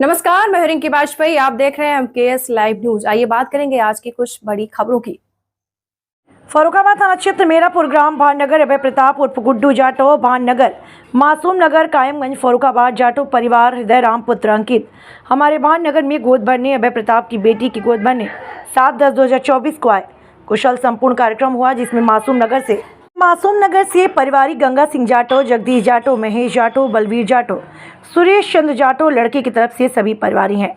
नमस्कार, मैं रिंकी वाजपेयी। आप देख रहे हैं एमकेएस लाइव न्यूज। आइए बात करेंगे आज की कुछ बड़ी खबरों की। फर्रुखाबाद थाना क्षेत्र मेरापुर ग्राम भाननगर अभय प्रताप उर्फ गुड्डू जाटो भाननगर मासूम नगर कायमगंज फर्रुखाबाद जाटो परिवार हृदय राम पुत्र अंकित हमारे भाननगर में गोद भरने अभय प्रताप की बेटी की गोद भरने 7/10/2024 को आए। कुशल संपूर्ण कार्यक्रम हुआ जिसमें मासूम नगर से पारिवारिक गंगा सिंह जाटो, जगदीश जाटो, महेश जाटो, बलवीर जाटो, सुरेश चंद्र जाटो लड़के की तरफ से सभी परिवारी हैं,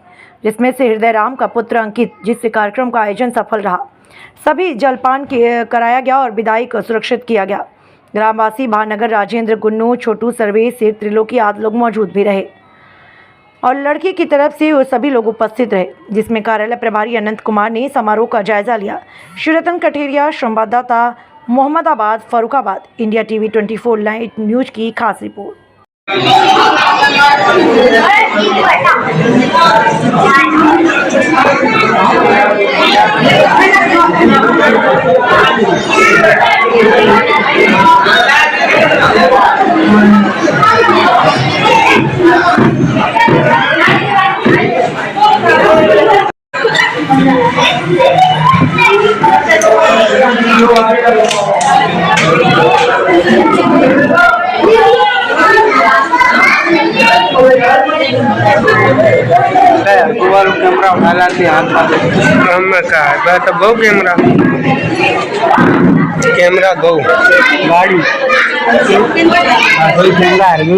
जिसमें से हृदय राम का पुत्र अंकित, जिससे कार्यक्रम का आयोजन सफल रहा। सभी जलपान कराया गया और विदाई को सुरक्षित किया गया। ग्रामवासी भाननगर राजेंद्र, गुन्नू, छोटू, सर्वेश, सिर, त्रिलोकी आदि लोग मौजूद भी रहे और लड़की की तरफ से वो सभी लोग उपस्थित रहे, जिसमें कार्यालय प्रभारी अनंत कुमार ने समारोह का जायजा लिया। श्री रतन कठेरिया, संवाददाता, Mohammadabad, Farrukhabad, India TV 24 live news की खास रिपोर्ट। कैमरा उठा लाते हाथ में का तो बहु कैमरा बहु गाड़ी कैमरा